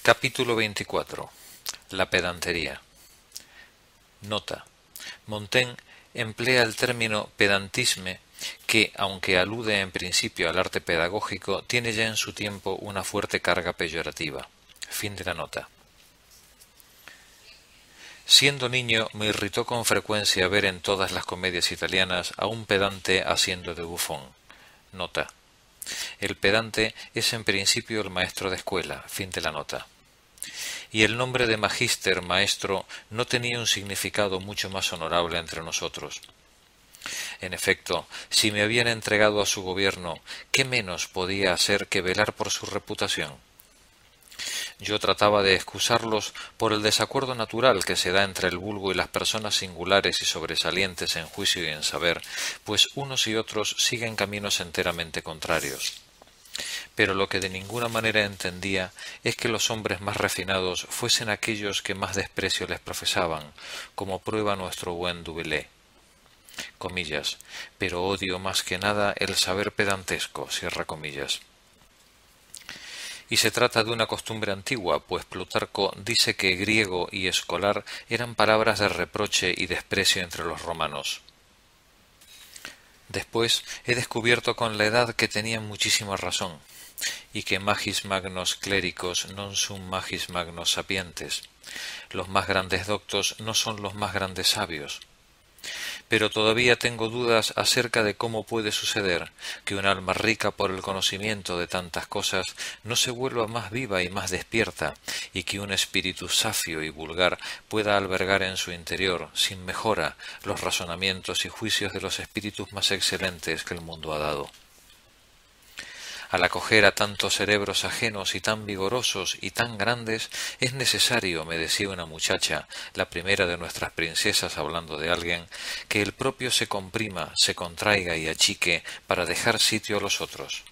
Capítulo 24. La pedantería. Nota. Montaigne emplea el término pedantisme que, aunque alude en principio al arte pedagógico, tiene ya en su tiempo una fuerte carga peyorativa. Fin de la nota. Siendo niño me irritó con frecuencia ver en todas las comedias italianas a un pedante haciendo de bufón. Nota. El pedante es en principio el maestro de escuela. Fin de la nota. Y el nombre de magíster, maestro, no tenía un significado mucho más honorable entre nosotros. En efecto, si me habían entregado a su gobierno, ¿qué menos podía hacer que velar por su reputación? Yo trataba de excusarlos por el desacuerdo natural que se da entre el vulgo y las personas singulares y sobresalientes en juicio y en saber, pues unos y otros siguen caminos enteramente contrarios. Pero lo que de ninguna manera entendía es que los hombres más refinados fuesen aquellos que más desprecio les profesaban, como prueba nuestro buen Dubélé. Comillas, pero odio más que nada el saber pedantesco, cierra comillas. Y se trata de una costumbre antigua, pues Plutarco dice que griego y escolar eran palabras de reproche y desprecio entre los romanos. Después he descubierto con la edad que tenían muchísima razón, y que magis magnos clérigos non sum magis magnos sapientes. Los más grandes doctos no son los más grandes sabios. Pero todavía tengo dudas acerca de cómo puede suceder que un alma rica por el conocimiento de tantas cosas no se vuelva más viva y más despierta, y que un espíritu safio y vulgar pueda albergar en su interior, sin mejora, los razonamientos y juicios de los espíritus más excelentes que el mundo ha dado. Al acoger a tantos cerebros ajenos y tan vigorosos y tan grandes, es necesario, me decía una muchacha, la primera de nuestras princesas hablando de alguien, que el propio se comprima, se contraiga y achique para dejar sitio a los otros.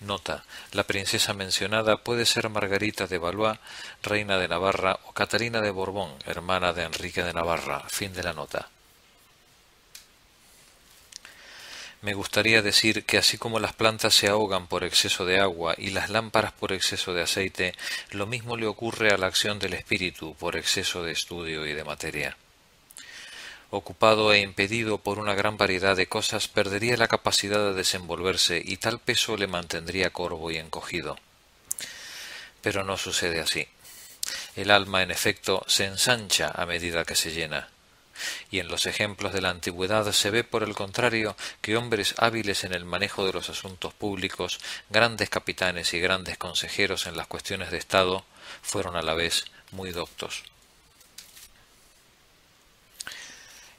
Nota. La princesa mencionada puede ser Margarita de Valois, reina de Navarra, o Catalina de Borbón, hermana de Enrique de Navarra. Fin de la nota. Me gustaría decir que así como las plantas se ahogan por exceso de agua y las lámparas por exceso de aceite, lo mismo le ocurre a la acción del espíritu por exceso de estudio y de materia. Ocupado e impedido por una gran variedad de cosas, perdería la capacidad de desenvolverse y tal peso le mantendría corvo y encogido. Pero no sucede así. El alma, en efecto, se ensancha a medida que se llena. Y en los ejemplos de la antigüedad se ve, por el contrario, que hombres hábiles en el manejo de los asuntos públicos, grandes capitanes y grandes consejeros en las cuestiones de Estado, fueron a la vez muy doctos.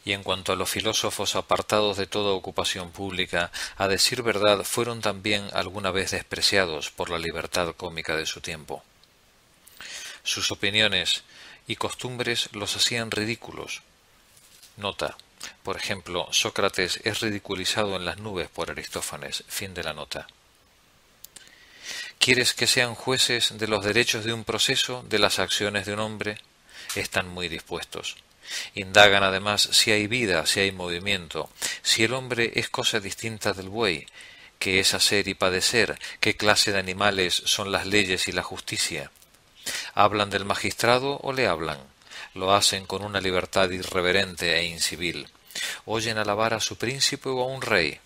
Y en cuanto a los filósofos apartados de toda ocupación pública, a decir verdad, fueron también alguna vez despreciados por la libertad cómica de su tiempo. Sus opiniones y costumbres los hacían ridículos. Nota. Por ejemplo, Sócrates es ridiculizado en las nubes por Aristófanes. Fin de la nota. ¿Quieres que sean jueces de los derechos de un proceso, de las acciones de un hombre? Están muy dispuestos. Indagan además si hay vida, si hay movimiento, si el hombre es cosa distinta del buey, qué es hacer y padecer, qué clase de animales son las leyes y la justicia. ¿Hablan del magistrado o le hablan? Lo hacen con una libertad irreverente e incivil. Oyen alabar a su príncipe o a un rey.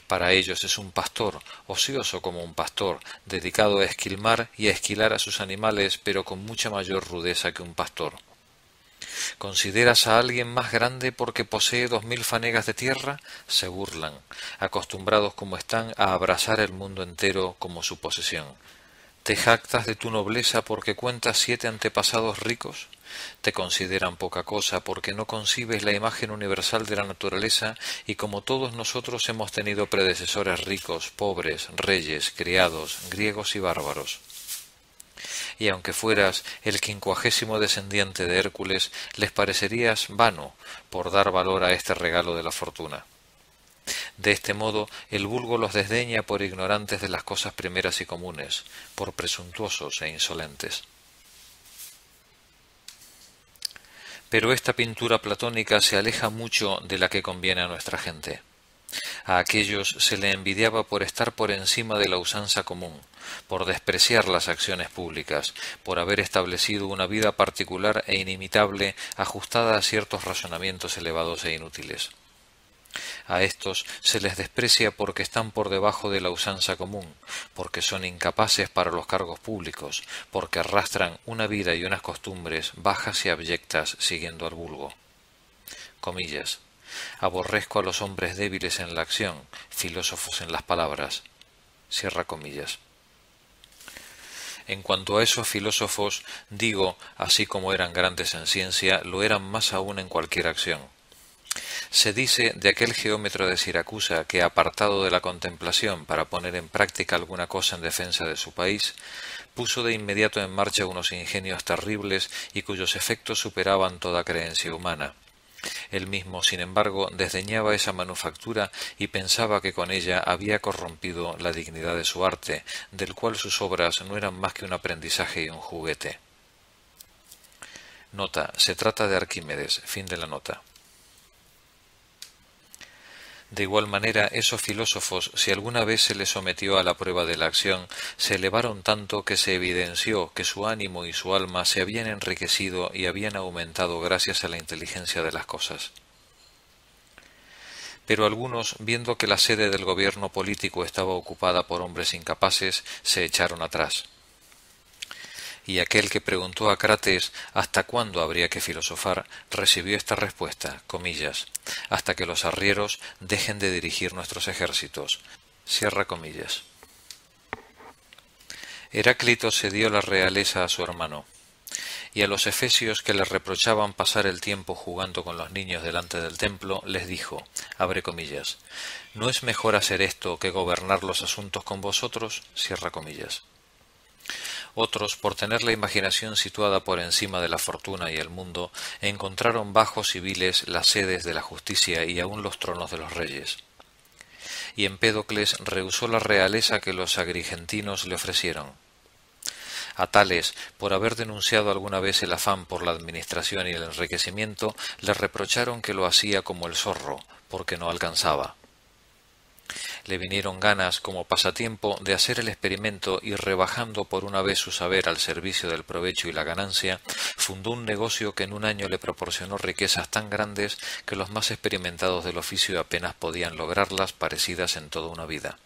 Para ellos es un pastor, ocioso como un pastor, dedicado a esquilmar y a esquilar a sus animales, pero con mucha mayor rudeza que un pastor. ¿Consideras a alguien más grande porque posee 2000 fanegas de tierra? Se burlan, acostumbrados como están a abrazar el mundo entero como su posesión. ¿Te jactas de tu nobleza porque cuentas 7 antepasados ricos? Te consideran poca cosa porque no concibes la imagen universal de la naturaleza y como todos nosotros hemos tenido predecesores ricos, pobres, reyes, criados, griegos y bárbaros. Y aunque fueras el 50º descendiente de Hércules, les parecerías vano por dar valor a este regalo de la fortuna. De este modo, el vulgo los desdeña por ignorantes de las cosas primeras y comunes, por presuntuosos e insolentes. Pero esta pintura platónica se aleja mucho de la que conviene a nuestra gente. A aquellos se le envidiaba por estar por encima de la usanza común, por despreciar las acciones públicas, por haber establecido una vida particular e inimitable ajustada a ciertos razonamientos elevados e inútiles. A estos se les desprecia porque están por debajo de la usanza común, porque son incapaces para los cargos públicos, porque arrastran una vida y unas costumbres bajas y abyectas siguiendo al vulgo. Comillas. Aborrezco a los hombres débiles en la acción, filósofos en las palabras. Cierra comillas. En cuanto a esos filósofos, digo, así como eran grandes en ciencia, lo eran más aún en cualquier acción. Se dice de aquel geómetro de Siracusa que, apartado de la contemplación para poner en práctica alguna cosa en defensa de su país, puso de inmediato en marcha unos ingenios terribles y cuyos efectos superaban toda creencia humana. Él mismo, sin embargo, desdeñaba esa manufactura y pensaba que con ella había corrompido la dignidad de su arte, del cual sus obras no eran más que un aprendizaje y un juguete. Nota: se trata de Arquímedes. Fin de la nota. De igual manera, esos filósofos, si alguna vez se les sometió a la prueba de la acción, se elevaron tanto que se evidenció que su ánimo y su alma se habían enriquecido y habían aumentado gracias a la inteligencia de las cosas. Pero algunos, viendo que la sede del gobierno político estaba ocupada por hombres incapaces, se echaron atrás. Y aquel que preguntó a Crates hasta cuándo habría que filosofar, recibió esta respuesta, comillas, hasta que los arrieros dejen de dirigir nuestros ejércitos. Cierra comillas. Heráclito cedió la realeza a su hermano, y a los efesios que le reprochaban pasar el tiempo jugando con los niños delante del templo, les dijo, abre comillas, ¿no es mejor hacer esto que gobernar los asuntos con vosotros? Cierra comillas. Otros, por tener la imaginación situada por encima de la fortuna y el mundo, encontraron bajos y viles las sedes de la justicia y aun los tronos de los reyes. Y Empédocles rehusó la realeza que los agrigentinos le ofrecieron. A tales, por haber denunciado alguna vez el afán por la administración y el enriquecimiento, le reprocharon que lo hacía como el zorro, porque no alcanzaba. Le vinieron ganas, como pasatiempo, de hacer el experimento y, rebajando por una vez su saber al servicio del provecho y la ganancia, fundó un negocio que en un año le proporcionó riquezas tan grandes que los más experimentados del oficio apenas podían lograrlas, parecidas en toda una vida.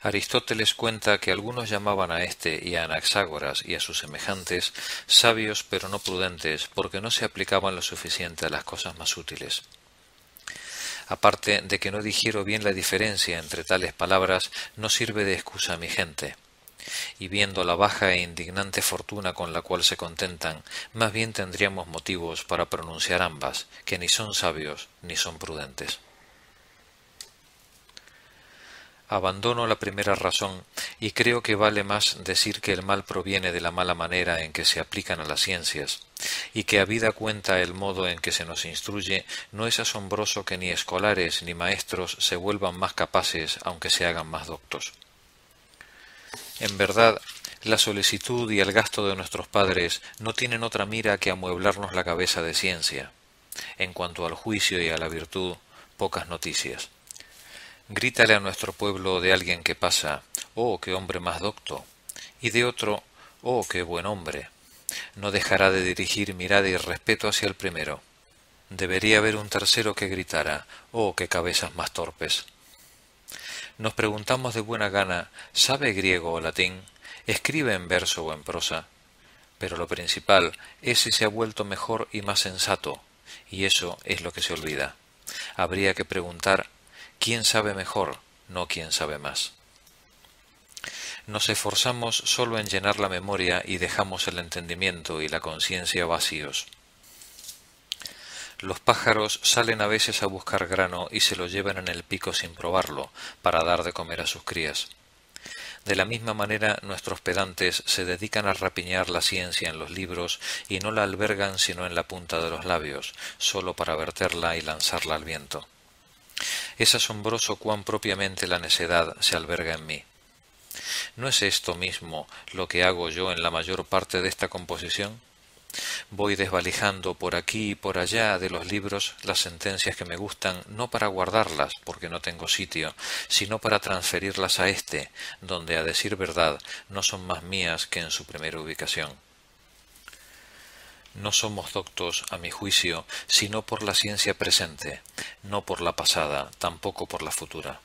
Aristóteles cuenta que algunos llamaban a éste y a Anaxágoras y a sus semejantes sabios pero no prudentes, porque no se aplicaban lo suficiente a las cosas más útiles. Aparte de que no digiero bien la diferencia entre tales palabras, no sirve de excusa a mi gente. Y viendo la baja e indignante fortuna con la cual se contentan, más bien tendríamos motivos para pronunciar ambas, que ni son sabios ni son prudentes. Abandono la primera razón, y creo que vale más decir que el mal proviene de la mala manera en que se aplican a las ciencias, y que habida cuenta el modo en que se nos instruye, no es asombroso que ni escolares ni maestros se vuelvan más capaces aunque se hagan más doctos. En verdad, la solicitud y el gasto de nuestros padres no tienen otra mira que amueblarnos la cabeza de ciencia. En cuanto al juicio y a la virtud, pocas noticias. Grítale a nuestro pueblo de alguien que pasa, «Oh, qué hombre más docto», y de otro, «Oh, qué buen hombre». No dejará de dirigir mirada y respeto hacia el primero. Debería haber un tercero que gritara, «Oh, qué cabezas más torpes». Nos preguntamos de buena gana, ¿sabe griego o latín? ¿Escribe en verso o en prosa? Pero lo principal es si se ha vuelto mejor y más sensato, y eso es lo que se olvida. Habría que preguntar, ¿quién sabe mejor, no quién sabe más? Nos esforzamos solo en llenar la memoria y dejamos el entendimiento y la conciencia vacíos. Los pájaros salen a veces a buscar grano y se lo llevan en el pico sin probarlo, para dar de comer a sus crías. De la misma manera, nuestros pedantes se dedican a rapiñar la ciencia en los libros y no la albergan sino en la punta de los labios, solo para verterla y lanzarla al viento. Es asombroso cuán propiamente la necedad se alberga en mí. ¿No es esto mismo lo que hago yo en la mayor parte de esta composición? Voy desvalijando por aquí y por allá de los libros las sentencias que me gustan, no para guardarlas, porque no tengo sitio, sino para transferirlas a este, donde, a decir verdad, no son más mías que en su primera ubicación. No somos doctos, a mi juicio, sino por la ciencia presente, no por la pasada, tampoco por la futura.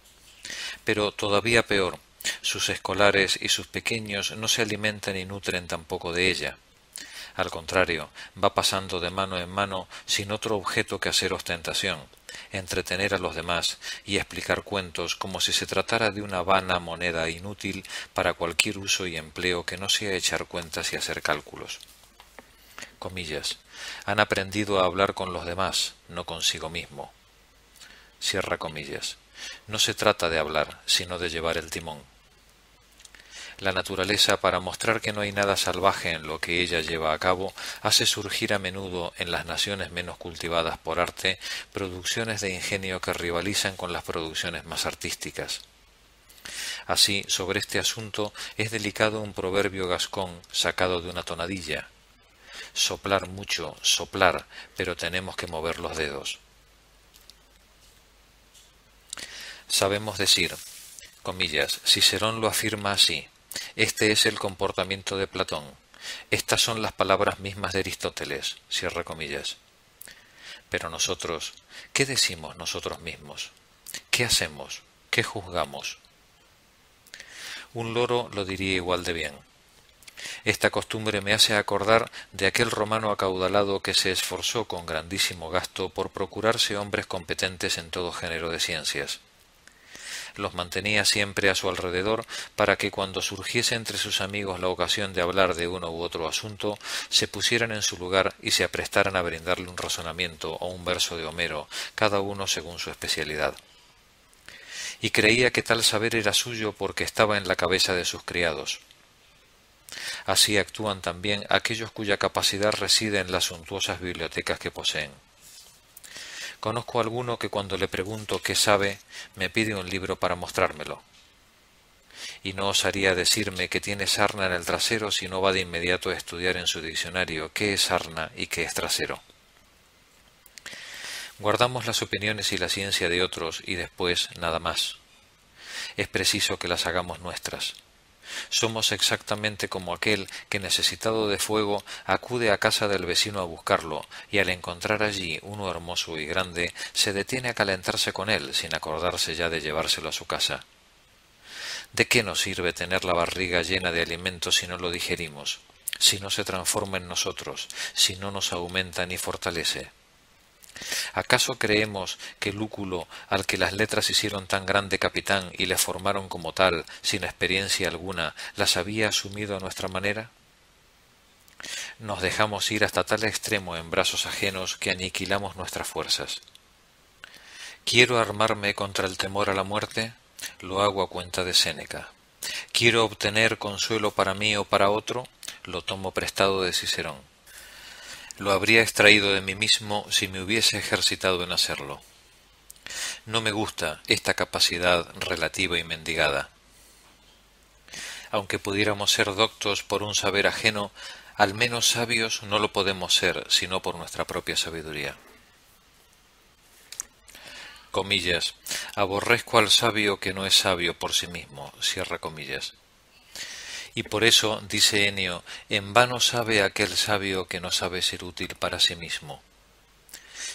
Pero todavía peor, sus escolares y sus pequeños no se alimentan y nutren tampoco de ella. Al contrario, va pasando de mano en mano sin otro objeto que hacer ostentación, entretener a los demás y explicar cuentos como si se tratara de una vana moneda inútil para cualquier uso y empleo que no sea echar cuentas y hacer cálculos. Comillas. Han aprendido a hablar con los demás, no consigo mismo. Cierra comillas. No se trata de hablar, sino de llevar el timón. La naturaleza, para mostrar que no hay nada salvaje en lo que ella lleva a cabo, hace surgir a menudo en las naciones menos cultivadas por arte producciones de ingenio que rivalizan con las producciones más artísticas. Así, sobre este asunto es delicado un proverbio gascón sacado de una tonadilla. Soplar mucho, soplar, pero tenemos que mover los dedos. Sabemos decir, comillas, Cicerón lo afirma así. Este es el comportamiento de Platón. Estas son las palabras mismas de Aristóteles. Cierra comillas. Pero nosotros, ¿qué decimos nosotros mismos? ¿Qué hacemos? ¿Qué juzgamos? Un loro lo diría igual de bien. Esta costumbre me hace acordar de aquel romano acaudalado que se esforzó con grandísimo gasto por procurarse hombres competentes en todo género de ciencias. Los mantenía siempre a su alrededor para que cuando surgiese entre sus amigos la ocasión de hablar de uno u otro asunto, se pusieran en su lugar y se aprestaran a brindarle un razonamiento o un verso de Homero, cada uno según su especialidad. Y creía que tal saber era suyo porque estaba en la cabeza de sus criados. Así actúan también aquellos cuya capacidad reside en las suntuosas bibliotecas que poseen. Conozco a alguno que cuando le pregunto qué sabe, me pide un libro para mostrármelo. Y no osaría decirme que tiene sarna en el trasero si no va de inmediato a estudiar en su diccionario qué es sarna y qué es trasero. Guardamos las opiniones y la ciencia de otros y después nada más. Es preciso que las hagamos nuestras. Somos exactamente como aquel que, necesitado de fuego, acude a casa del vecino a buscarlo, y al encontrar allí uno hermoso y grande, se detiene a calentarse con él, sin acordarse ya de llevárselo a su casa. ¿De qué nos sirve tener la barriga llena de alimento si no lo digerimos, si no se transforma en nosotros, si no nos aumenta ni fortalece? ¿Acaso creemos que Lúculo, al que las letras hicieron tan grande capitán y le formaron como tal, sin experiencia alguna, las había asumido a nuestra manera? Nos dejamos ir hasta tal extremo en brazos ajenos que aniquilamos nuestras fuerzas. ¿Quiero armarme contra el temor a la muerte? Lo hago a cuenta de Séneca. ¿Quiero obtener consuelo para mí o para otro? Lo tomo prestado de Cicerón. Lo habría extraído de mí mismo si me hubiese ejercitado en hacerlo. No me gusta esta capacidad relativa y mendigada. Aunque pudiéramos ser doctos por un saber ajeno, al menos sabios no lo podemos ser sino por nuestra propia sabiduría. Comillas, aborrezco al sabio que no es sabio por sí mismo, cierra comillas. Y por eso, dice Enio, en vano sabe aquel sabio que no sabe ser útil para sí mismo.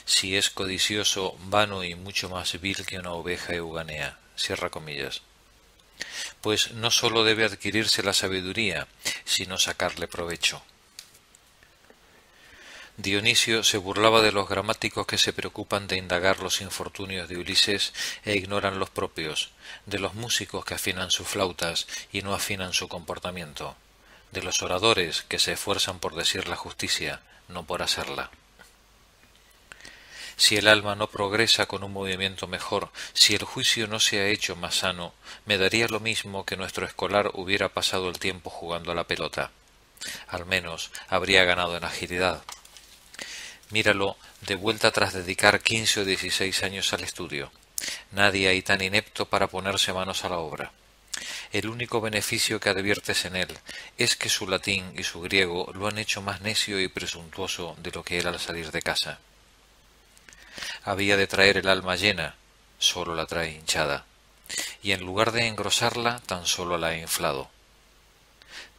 Si es codicioso, vano y mucho más vil que una oveja euganea, cierra comillas. Pues no sólo debe adquirirse la sabiduría, sino sacarle provecho. Dionisio se burlaba de los gramáticos que se preocupan de indagar los infortunios de Ulises e ignoran los propios, de los músicos que afinan sus flautas y no afinan su comportamiento, de los oradores que se esfuerzan por decir la justicia, no por hacerla. Si el alma no progresa con un movimiento mejor, si el juicio no se ha hecho más sano, me daría lo mismo que nuestro escolar hubiera pasado el tiempo jugando a la pelota. Al menos habría ganado en agilidad. Míralo, de vuelta tras dedicar 15 o 16 años al estudio. Nadie hay tan inepto para ponerse manos a la obra. El único beneficio que adviertes en él es que su latín y su griego lo han hecho más necio y presuntuoso de lo que era al salir de casa. Había de traer el alma llena, solo la trae hinchada, y en lugar de engrosarla, tan solo la ha inflado.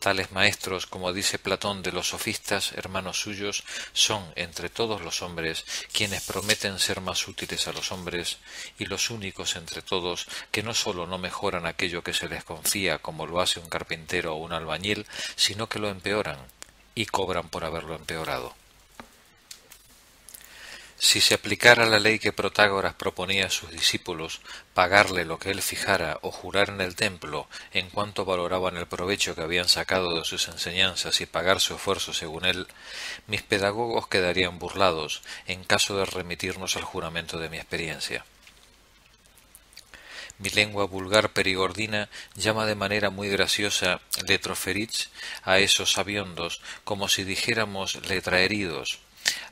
Tales maestros, como dice Platón de los sofistas, hermanos suyos, son, entre todos los hombres, quienes prometen ser más útiles a los hombres, y los únicos entre todos que no sólo no mejoran aquello que se les confía, como lo hace un carpintero o un albañil, sino que lo empeoran, y cobran por haberlo empeorado. Si se aplicara la ley que Protágoras proponía a sus discípulos, pagarle lo que él fijara o jurar en el templo en cuanto valoraban el provecho que habían sacado de sus enseñanzas y pagar su esfuerzo según él, mis pedagogos quedarían burlados en caso de remitirnos al juramento de mi experiencia. Mi lengua vulgar perigordina llama de manera muy graciosa letroferits a esos sabiondos, como si dijéramos letraheridos,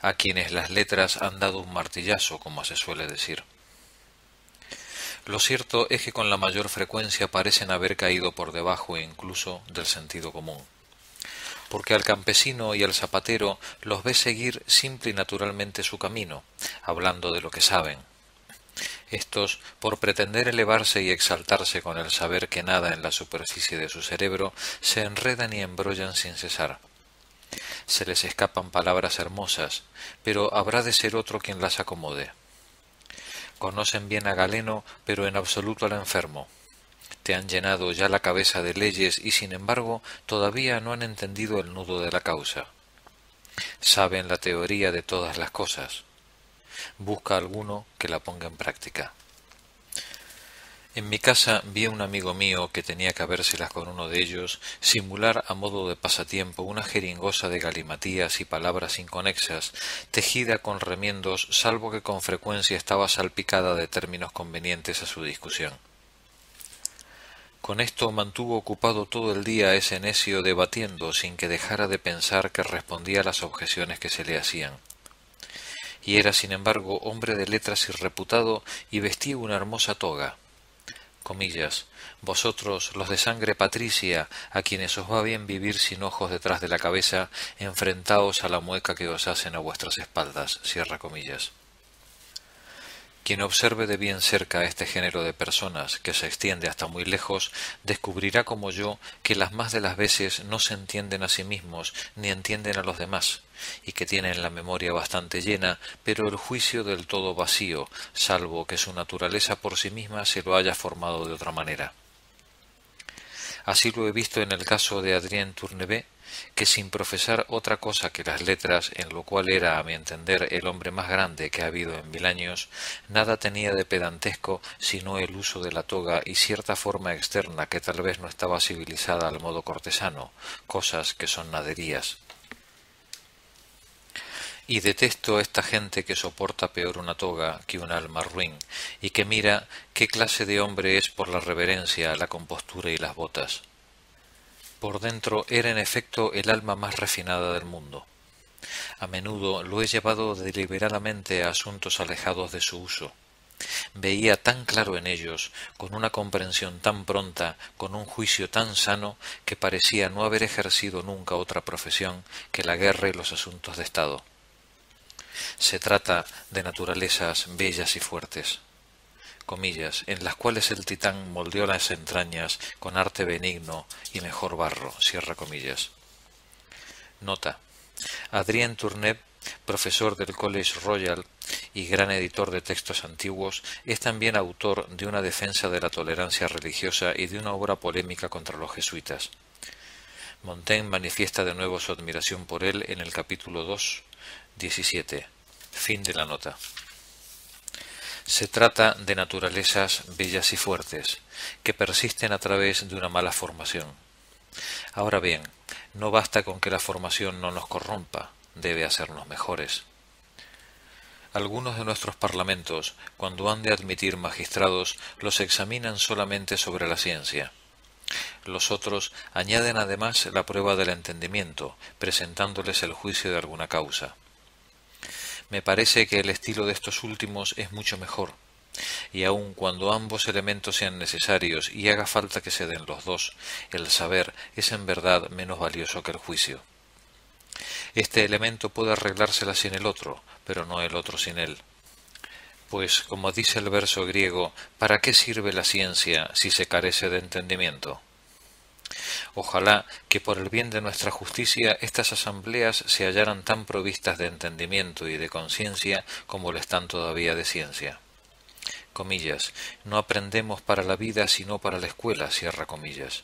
a quienes las letras han dado un martillazo, como se suele decir. Lo cierto es que con la mayor frecuencia parecen haber caído por debajo incluso del sentido común, porque al campesino y al zapatero los ve seguir simple y naturalmente su camino, hablando de lo que saben. Estos, por pretender elevarse y exaltarse con el saber que nada en la superficie de su cerebro, se enredan y embrollan sin cesar. Se les escapan palabras hermosas, pero habrá de ser otro quien las acomode. Conocen bien a Galeno, pero en absoluto al enfermo. Te han llenado ya la cabeza de leyes y sin embargo todavía no han entendido el nudo de la causa. Saben la teoría de todas las cosas. Busca alguno que la ponga en práctica. En mi casa vi a un amigo mío que tenía que habérselas con uno de ellos, simular a modo de pasatiempo una jeringosa de galimatías y palabras inconexas, tejida con remiendos, salvo que con frecuencia estaba salpicada de términos convenientes a su discusión. Con esto mantuvo ocupado todo el día a ese necio debatiendo sin que dejara de pensar que respondía a las objeciones que se le hacían. Y era, sin embargo, hombre de letras y reputado, y vestía una hermosa toga. Comillas, vosotros, los de sangre patricia, a quienes os va bien vivir sin ojos detrás de la cabeza, enfrentaos a la mueca que os hacen a vuestras espaldas, cierra comillas. Quien observe de bien cerca este género de personas, que se extiende hasta muy lejos, descubrirá como yo que las más de las veces no se entienden a sí mismos ni entienden a los demás, y que tienen la memoria bastante llena, pero el juicio del todo vacío, salvo que su naturaleza por sí misma se lo haya formado de otra manera. Así lo he visto en el caso de Adrien Tournevet, que sin profesar otra cosa que las letras, en lo cual era, a mi entender, el hombre más grande que ha habido en 1000 años, nada tenía de pedantesco sino el uso de la toga y cierta forma externa que tal vez no estaba civilizada al modo cortesano, cosas que son naderías. Y detesto esta gente que soporta peor una toga que un alma ruin, y que mira qué clase de hombre es por la reverencia, la compostura y las botas. Por dentro era en efecto el alma más refinada del mundo. A menudo lo he llevado deliberadamente a asuntos alejados de su uso. Veía tan claro en ellos, con una comprensión tan pronta, con un juicio tan sano, que parecía no haber ejercido nunca otra profesión que la guerra y los asuntos de Estado. Se trata de naturalezas bellas y fuertes, comillas, en las cuales el titán moldeó las entrañas con arte benigno y mejor barro, cierra comillas. Nota. Adrien Tournevet, profesor del College Royal y gran editor de textos antiguos, es también autor de una defensa de la tolerancia religiosa y de una obra polémica contra los jesuitas. Montaigne manifiesta de nuevo su admiración por él en el capítulo 2, 17. Fin de la nota. Se trata de naturalezas bellas y fuertes, que persisten a través de una mala formación. Ahora bien, no basta con que la formación no nos corrompa, debe hacernos mejores. Algunos de nuestros parlamentos, cuando han de admitir magistrados, los examinan solamente sobre la ciencia. Los otros añaden además la prueba del entendimiento, presentándoles el juicio de alguna causa. Me parece que el estilo de estos últimos es mucho mejor, Y aun cuando ambos elementos sean necesarios y haga falta que se den los dos, el saber es en verdad menos valioso que el juicio. Este elemento puede arreglársela sin el otro, pero no el otro sin él. Pues, como dice el verso griego, ¿para qué sirve la ciencia si se carece de entendimiento? Ojalá que por el bien de nuestra justicia estas asambleas se hallaran tan provistas de entendimiento y de conciencia como lo están todavía de ciencia. Comillas, no aprendemos para la vida sino para la escuela, cierra comillas.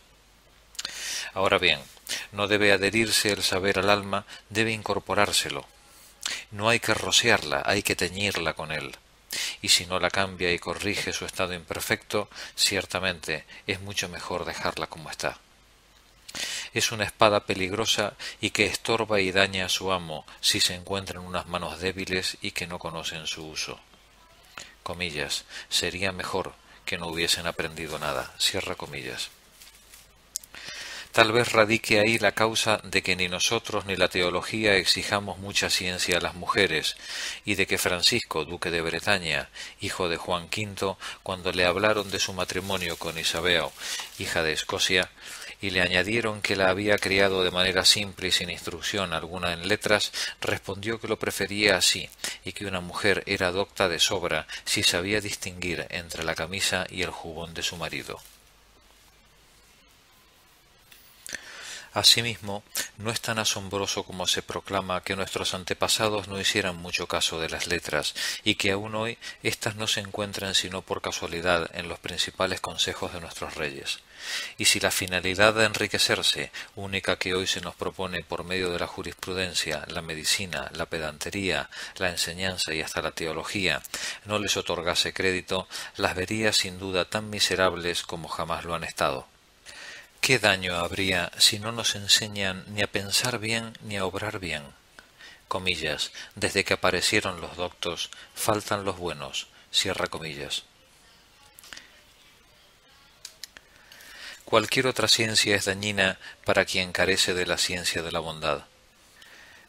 Ahora bien, no debe adherirse el saber al alma, debe incorporárselo. No hay que rociarla, hay que teñirla con él. Y si no la cambia y corrige su estado imperfecto, ciertamente es mucho mejor dejarla como está. Es una espada peligrosa y que estorba y daña a su amo si se encuentra en unas manos débiles y que no conocen su uso. Comillas, sería mejor que no hubiesen aprendido nada, cierra comillas. Tal vez radique ahí la causa de que ni nosotros ni la teología exijamos mucha ciencia a las mujeres, y de que Francisco, duque de Bretaña, hijo de Juan V, cuando le hablaron de su matrimonio con Isabel, hija de Escocia, y le añadieron que la había criado de manera simple y sin instrucción alguna en letras, respondió que lo prefería así, y que una mujer era docta de sobra si sabía distinguir entre la camisa y el jubón de su marido. Asimismo, no es tan asombroso como se proclama que nuestros antepasados no hicieran mucho caso de las letras, y que aún hoy éstas no se encuentran sino por casualidad en los principales consejos de nuestros reyes. Y si la finalidad de enriquecerse, única que hoy se nos propone por medio de la jurisprudencia, la medicina, la pedantería, la enseñanza y hasta la teología, no les otorgase crédito, las vería sin duda tan miserables como jamás lo han estado. ¿Qué daño habría si no nos enseñan ni a pensar bien ni a obrar bien? Comillas, desde que aparecieron los doctos, faltan los buenos, cierra comillas. Cualquier otra ciencia es dañina para quien carece de la ciencia de la bondad.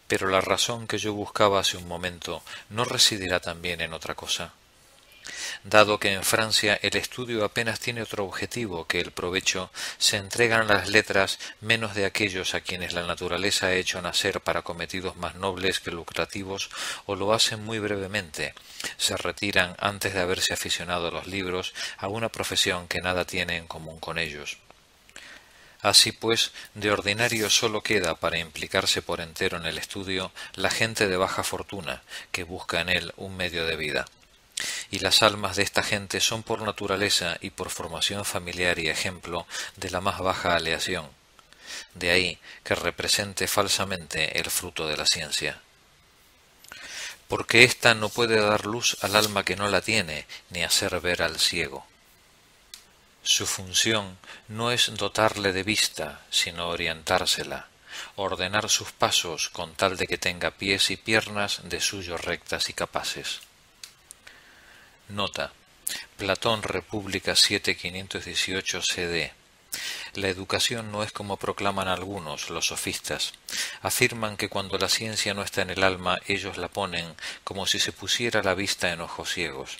Pero la razón que yo buscaba hace un momento no residirá también en otra cosa. Dado que en Francia el estudio apenas tiene otro objetivo que el provecho, se entregan las letras menos de aquellos a quienes la naturaleza ha hecho nacer para cometidos más nobles que lucrativos, o lo hacen muy brevemente, se retiran antes de haberse aficionado a los libros a una profesión que nada tiene en común con ellos. Así pues, de ordinario sólo queda para implicarse por entero en el estudio la gente de baja fortuna, que busca en él un medio de vida. Y las almas de esta gente son por naturaleza y por formación familiar y ejemplo de la más baja aleación. De ahí que represente falsamente el fruto de la ciencia. Porque ésta no puede dar luz al alma que no la tiene, ni hacer ver al ciego. Su función no es dotarle de vista, sino orientársela, ordenar sus pasos con tal de que tenga pies y piernas de suyo rectas y capaces. Nota. Platón, República 7.518 CD. La educación no es como proclaman algunos, los sofistas. Afirman que cuando la ciencia no está en el alma, ellos la ponen como si se pusiera la vista en ojos ciegos.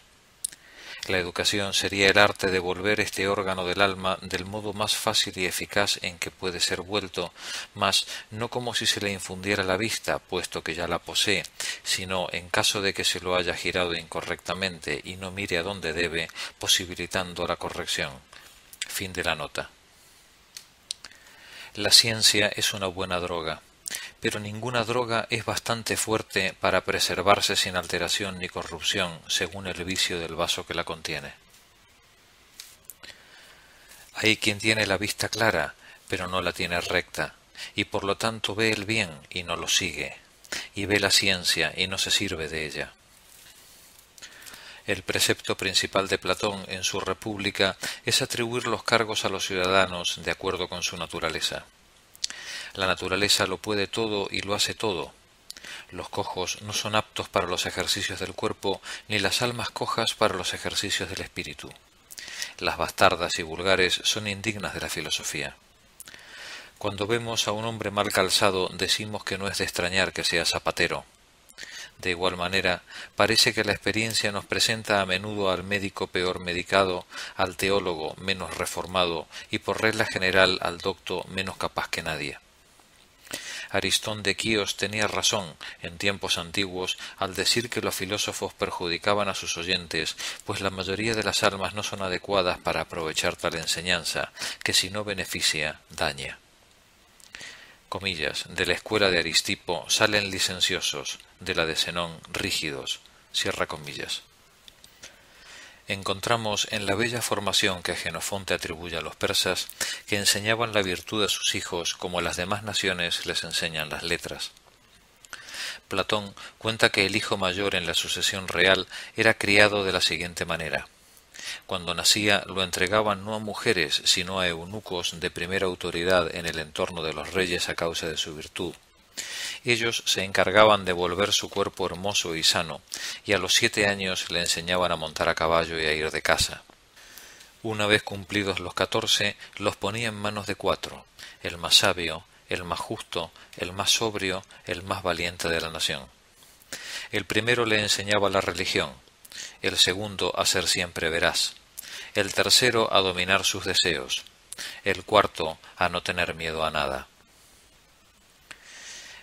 La educación sería el arte de volver este órgano del alma del modo más fácil y eficaz en que puede ser vuelto, mas no como si se le infundiera la vista, puesto que ya la posee, sino en caso de que se lo haya girado incorrectamente y no mire a donde debe, posibilitando la corrección. Fin de la nota. La ciencia es una buena droga, pero ninguna droga es bastante fuerte para preservarse sin alteración ni corrupción, según el vicio del vaso que la contiene. Hay quien tiene la vista clara, pero no la tiene recta, y por lo tanto ve el bien y no lo sigue, y ve la ciencia y no se sirve de ella. El precepto principal de Platón en su República es atribuir los cargos a los ciudadanos de acuerdo con su naturaleza. La naturaleza lo puede todo y lo hace todo. Los cojos no son aptos para los ejercicios del cuerpo, ni las almas cojas para los ejercicios del espíritu. Las bastardas y vulgares son indignas de la filosofía. Cuando vemos a un hombre mal calzado, decimos que no es de extrañar que sea zapatero. De igual manera, parece que la experiencia nos presenta a menudo al médico peor medicado, al teólogo menos reformado y por regla general al docto menos capaz que nadie. Aristón de Quíos tenía razón en tiempos antiguos al decir que los filósofos perjudicaban a sus oyentes, pues la mayoría de las almas no son adecuadas para aprovechar tal enseñanza, que si no beneficia, daña. Comillas, de la escuela de Aristipo salen licenciosos, de la de Zenón rígidos, cierra comillas. Encontramos en la bella formación que Jenofonte atribuye a los persas que enseñaban la virtud a sus hijos como las demás naciones les enseñan las letras. Platón cuenta que el hijo mayor en la sucesión real era criado de la siguiente manera. Cuando nacía lo entregaban no a mujeres sino a eunucos de primera autoridad en el entorno de los reyes a causa de su virtud. Ellos se encargaban de volver su cuerpo hermoso y sano, y a los 7 años le enseñaban a montar a caballo y a ir de caza. Una vez cumplidos los 14, los ponía en manos de 4, el más sabio, el más justo, el más sobrio, el más valiente de la nación. El primero le enseñaba la religión, el segundo a ser siempre veraz, el tercero a dominar sus deseos, el cuarto a no tener miedo a nada.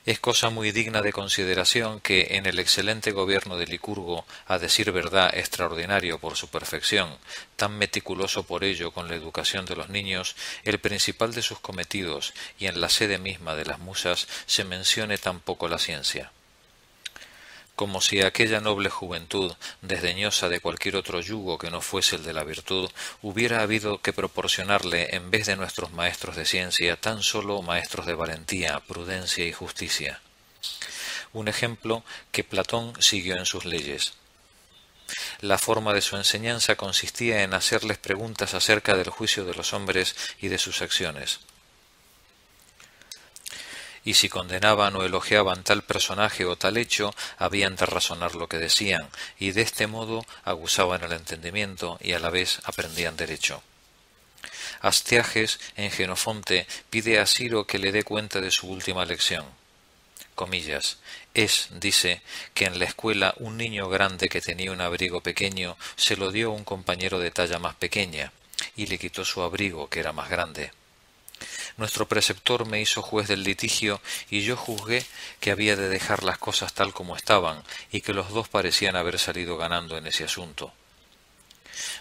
Es cosa muy digna de consideración que en el excelente gobierno de Licurgo, a decir verdad extraordinario por su perfección, tan meticuloso por ello con la educación de los niños, el principal de sus cometidos y en la sede misma de las musas se mencione tan poco la ciencia. Como si aquella noble juventud, desdeñosa de cualquier otro yugo que no fuese el de la virtud, hubiera habido que proporcionarle, en vez de nuestros maestros de ciencia, tan solo maestros de valentía, prudencia y justicia. Un ejemplo que Platón siguió en sus leyes. La forma de su enseñanza consistía en hacerles preguntas acerca del juicio de los hombres y de sus acciones. Y si condenaban o elogiaban tal personaje o tal hecho, habían de razonar lo que decían, y de este modo aguzaban el entendimiento y a la vez aprendían derecho. Astiages, en Jenofonte, pide a Ciro que le dé cuenta de su última lección. Comillas, dice, que en la escuela un niño grande que tenía un abrigo pequeño se lo dio a un compañero de talla más pequeña, y le quitó su abrigo, que era más grande. Nuestro preceptor me hizo juez del litigio y yo juzgué que había de dejar las cosas tal como estaban y que los dos parecían haber salido ganando en ese asunto.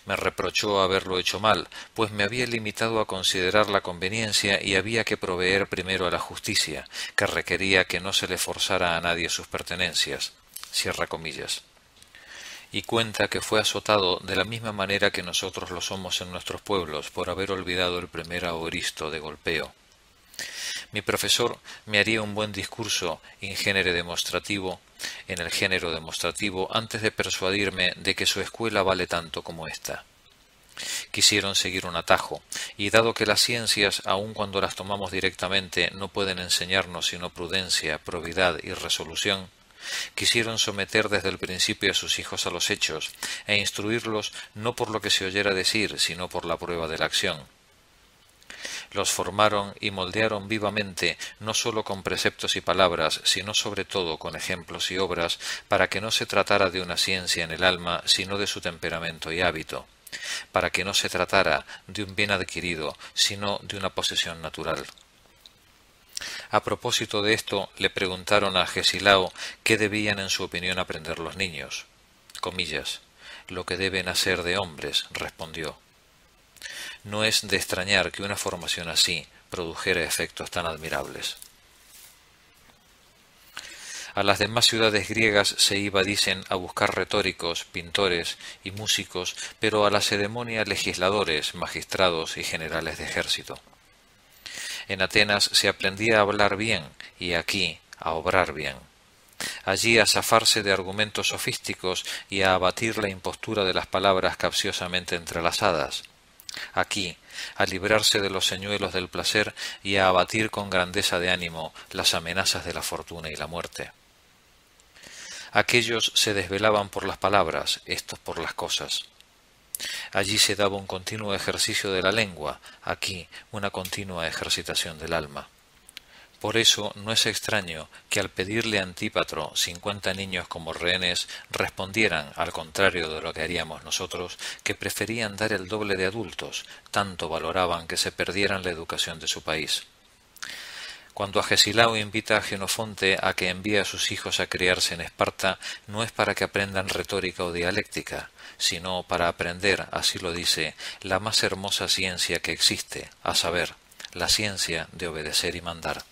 Me reprochó haberlo hecho mal, pues me había limitado a considerar la conveniencia y había que proveer primero a la justicia, que requería que no se le forzara a nadie sus pertenencias. Cierra comillas. Y cuenta que fue azotado de la misma manera que nosotros lo somos en nuestros pueblos por haber olvidado el primer aoristo de golpeo. Mi profesor me haría un buen discurso en el género demostrativo antes de persuadirme de que su escuela vale tanto como ésta. Quisieron seguir un atajo, y dado que las ciencias, aun cuando las tomamos directamente, no pueden enseñarnos sino prudencia, probidad y resolución, quisieron someter desde el principio a sus hijos a los hechos, e instruirlos no por lo que se oyera decir, sino por la prueba de la acción. Los formaron y moldearon vivamente, no sólo con preceptos y palabras, sino sobre todo con ejemplos y obras, para que no se tratara de una ciencia en el alma, sino de su temperamento y hábito, para que no se tratara de un bien adquirido, sino de una posesión natural. A propósito de esto, le preguntaron a Gesilao qué debían en su opinión aprender los niños. Comillas, lo que deben hacer de hombres, respondió. No es de extrañar que una formación así produjera efectos tan admirables. A las demás ciudades griegas se iba, dicen, a buscar retóricos, pintores y músicos, pero a la ceremonia legisladores, magistrados y generales de ejército. En Atenas se aprendía a hablar bien y aquí a obrar bien. Allí a zafarse de argumentos sofísticos y a abatir la impostura de las palabras capciosamente entrelazadas. Aquí a librarse de los señuelos del placer y a abatir con grandeza de ánimo las amenazas de la fortuna y la muerte. Aquellos se desvelaban por las palabras, estos por las cosas. Allí se daba un continuo ejercicio de la lengua, aquí una continua ejercitación del alma. Por eso no es extraño que al pedirle a Antípatro 50 niños como rehenes respondieran, al contrario de lo que haríamos nosotros, que preferían dar el doble de adultos, tanto valoraban que se perdieran la educación de su país. Cuando Agesilao invita a Jenofonte a que envíe a sus hijos a criarse en Esparta, no es para que aprendan retórica o dialéctica, sino para aprender, así lo dice, la más hermosa ciencia que existe, a saber, la ciencia de obedecer y mandar.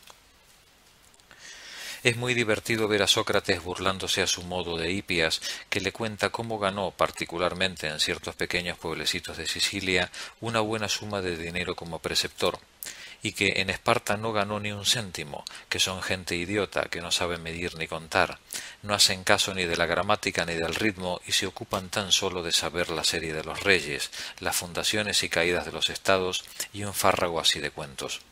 Es muy divertido ver a Sócrates burlándose a su modo de Hipias, que le cuenta cómo ganó, particularmente en ciertos pequeños pueblecitos de Sicilia, una buena suma de dinero como preceptor, y que en Esparta no ganó ni un céntimo, que son gente idiota, que no sabe medir ni contar, no hacen caso ni de la gramática ni del ritmo y se ocupan tan solo de saber la serie de los reyes, las fundaciones y caídas de los estados y un fárrago así de cuentos.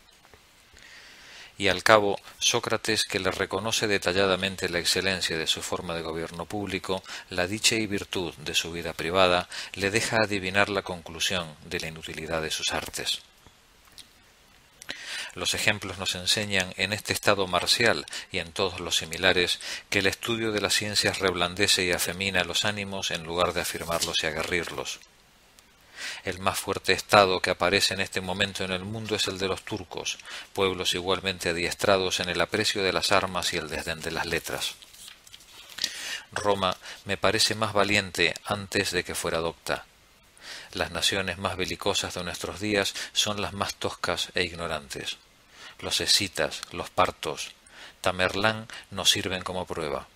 Y al cabo, Sócrates, que le reconoce detalladamente la excelencia de su forma de gobierno público, la dicha y virtud de su vida privada, le deja adivinar la conclusión de la inutilidad de sus artes. Los ejemplos nos enseñan en este estado marcial y en todos los similares que el estudio de las ciencias reblandece y afemina los ánimos en lugar de afirmarlos y aguerrirlos. El más fuerte estado que aparece en este momento en el mundo es el de los turcos, pueblos igualmente adiestrados en el aprecio de las armas y el desdén de las letras. Roma me parece más valiente antes de que fuera docta. Las naciones más belicosas de nuestros días son las más toscas e ignorantes. Los escitas, los partos, Tamerlán nos sirven como prueba.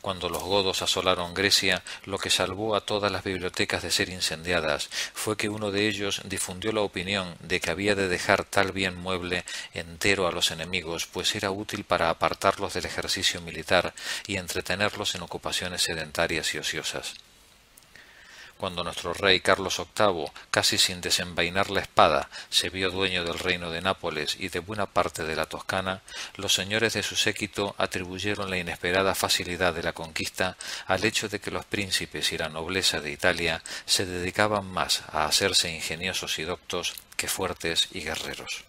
Cuando los godos asolaron Grecia, lo que salvó a todas las bibliotecas de ser incendiadas fue que uno de ellos difundió la opinión de que había de dejar tal bien mueble entero a los enemigos, pues era útil para apartarlos del ejercicio militar y entretenerlos en ocupaciones sedentarias y ociosas. Cuando nuestro rey Carlos VIII, casi sin desenvainar la espada, se vio dueño del reino de Nápoles y de buena parte de la Toscana, los señores de su séquito atribuyeron la inesperada facilidad de la conquista al hecho de que los príncipes y la nobleza de Italia se dedicaban más a hacerse ingeniosos y doctos que fuertes y guerreros.